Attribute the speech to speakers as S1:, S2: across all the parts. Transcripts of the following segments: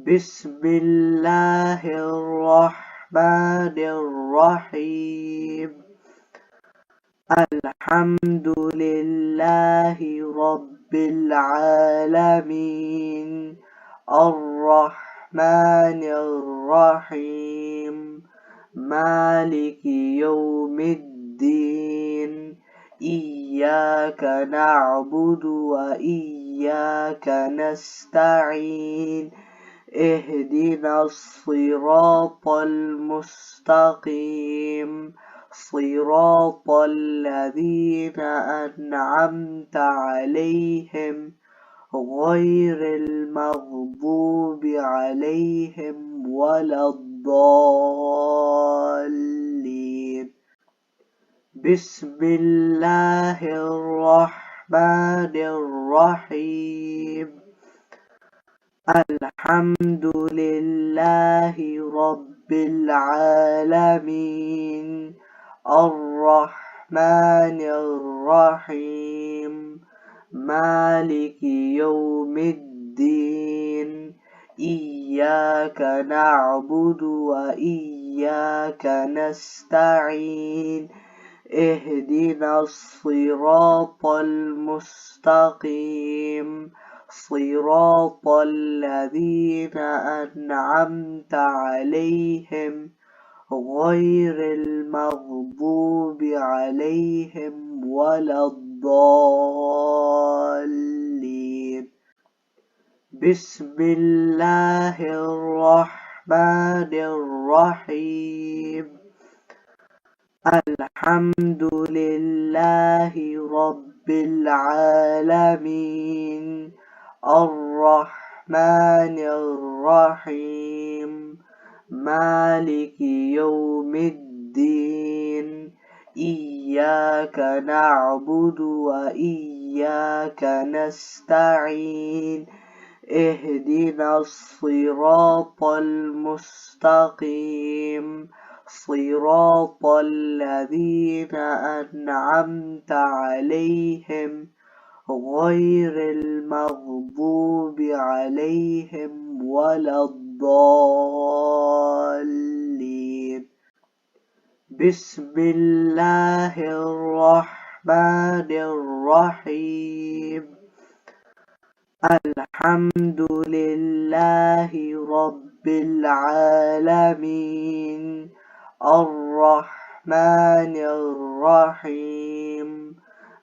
S1: بسم الله الرحمن الرحيم. الحمد لله رب العالمين، الرحمن الرحيم، مالك يوم الدين. إياك نعبد وإياك نستعين، اهدنا الصراط المستقيم، صراط الذين أنعمت عليهم غير المغضوب عليهم ولا الضالين. بسم الله الرحمن الرحيم. الحمد لله رب العالمين، الرحمن الرحيم، مالك يوم الدين. إياك نعبد وإياك نستعين، اهدنا الصراط المستقيم، صراط الذين أنعمت عليهم غير المغضوب عليهم ولا الضالين. بسم الله الرحمن الرحيم. الحمد لله رب العالمين، الرحمن الرحيم، مالك يوم الدين. إياك نعبد وإياك نستعين، اهدنا الصراط المستقيم، صراط الذين أنعمت عليهم غير المغضوب عليهم ولا الضالين. بسم الله الرحمن الرحيم. الحمد لله رب العالمين، الرحمن الرحيم،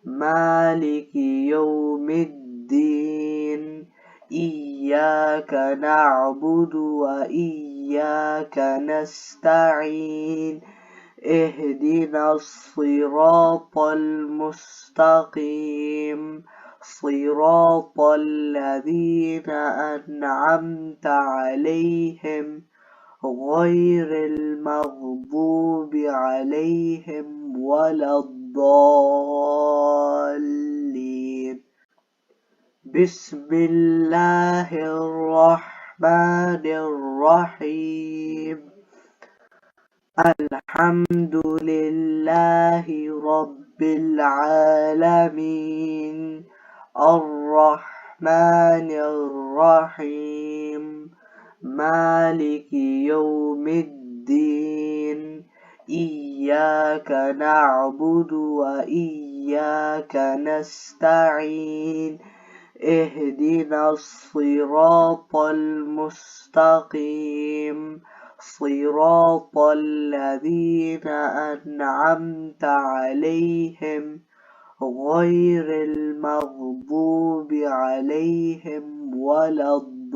S1: مالك يوم الدين. إياك نعبد وإياك نستعين، اهدنا الصراط المستقيم، صراط الذين أنعمت عليهم غير المغضوب عليهم ولا الضالين. بسم الله الرحمن الرحيم. الحمد لله رب العالمين، الرحمن الرحيم، مالك يوم الدين. إياك نعبد وإياك نستعين، اهدنا الصراط المستقيم، صراط الذين أنعمت عليهم غير المغضوب عليهم ولا الضالين.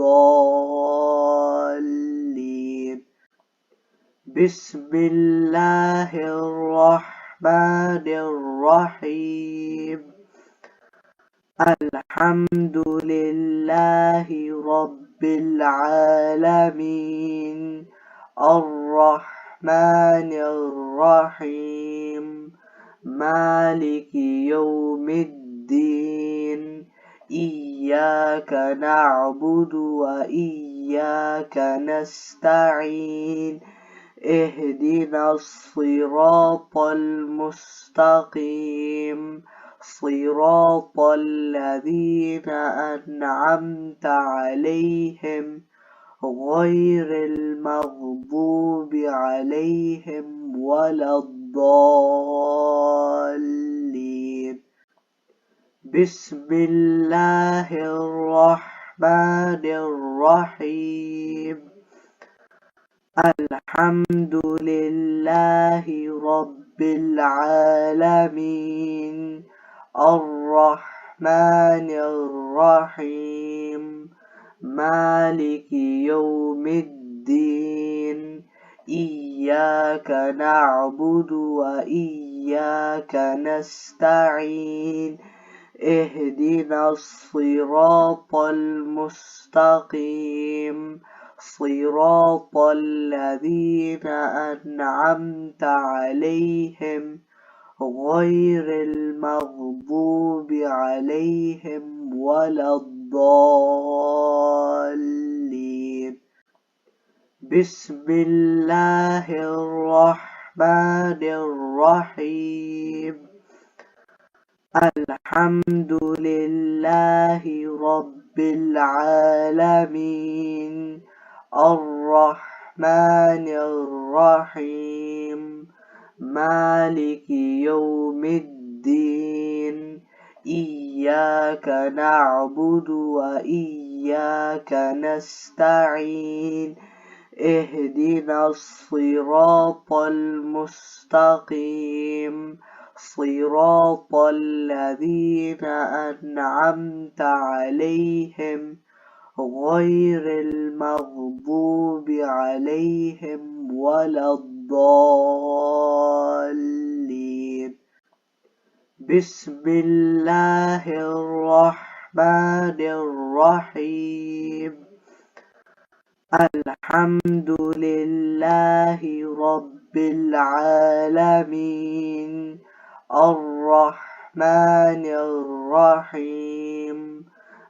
S1: بسم الله الرحمن الرحيم. الحمد لله رب العالمين، الرحمن الرحيم، مالك يوم الدين. إياك نعبد وإياك نستعين، اهدنا الصراط المستقيم، صراط الذين أنعمت عليهم غير المغضوب عليهم ولا الضالين. بسم الله الرحمن الرحيم. الحمد لله رب العالمين. الرحمن الرحيم. مالك يوم الدين. إياك نعبد وإياك نستعين. اهدنا الصراط المستقيم. صراط الذين أنعمت عليهم غير المغضوب عليهم ولا الضالين. بسم الله الرحمن الرحيم. الحمد لله رب العالمين. الرحمن الرحيم. مالك يوم الدين. إياك نعبد وإياك نستعين. اهدنا الصراط المستقيم. صراط الذين أنعمت عليهم غير المغضوب عليهم ولا الضالين. بسم الله الرحمن الرحيم. الحمد لله رب العالمين. الرحمن الرحيم.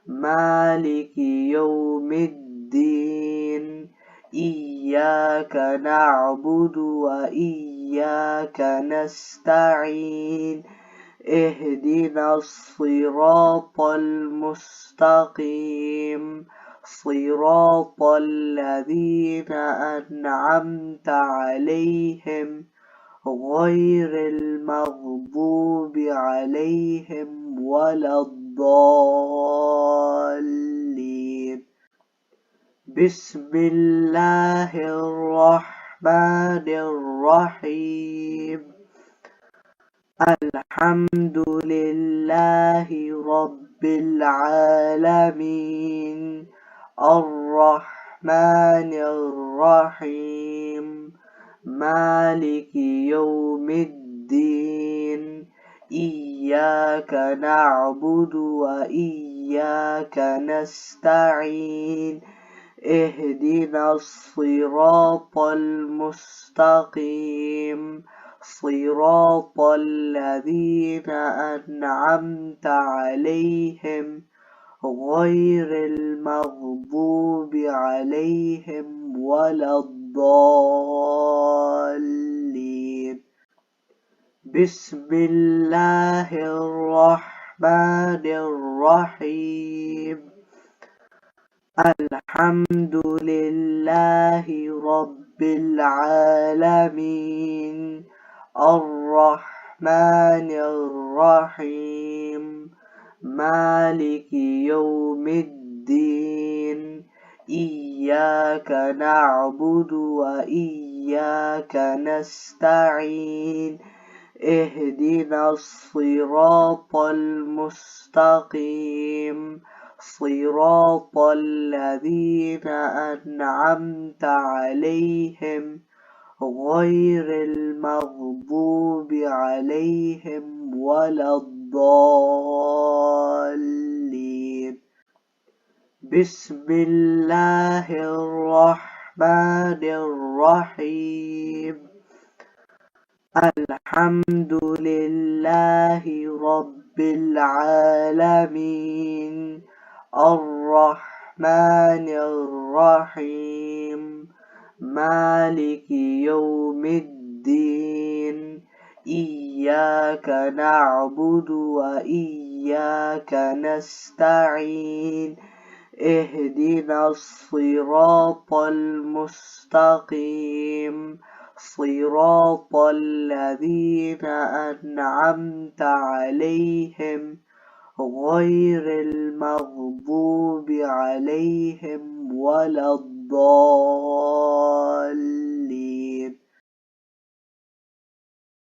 S1: مالك يوم الدين. إياك نعبد وإياك نستعين. اهدنا الصراط المستقيم. صراط الذين أنعمت عليهم غير المغضوب عليهم ولا الضالين. بسم الله الرحمن الرحيم. الحمد لله رب العالمين. الرحمن الرحيم. مالك يوم الدين. إياك نعبد وإياك نستعين. اهدنا الصراط المستقيم. صراط الذين أنعمت عليهم غير المغضوب عليهم ولا الضالين. بسم الله الرحمن الرحيم. الحمد لله رب العالمين. الرحمن الرحيم. مالك يوم الدين. إياك نعبد وإياك نستعين. اهدنا الصراط المستقيم. صراط الذين أنعمت عليهم غير المغضوب عليهم ولا الضالين. بسم الله الرحمن الرحيم. الحمد لله رب العالمين. الرحمن الرحيم. مالك يوم الدين. إياك نعبد وإياك نستعين. اهدنا الصراط المستقيم صراط الذين أنعمت عليهم غير المغضوب عليهم ولا الضالين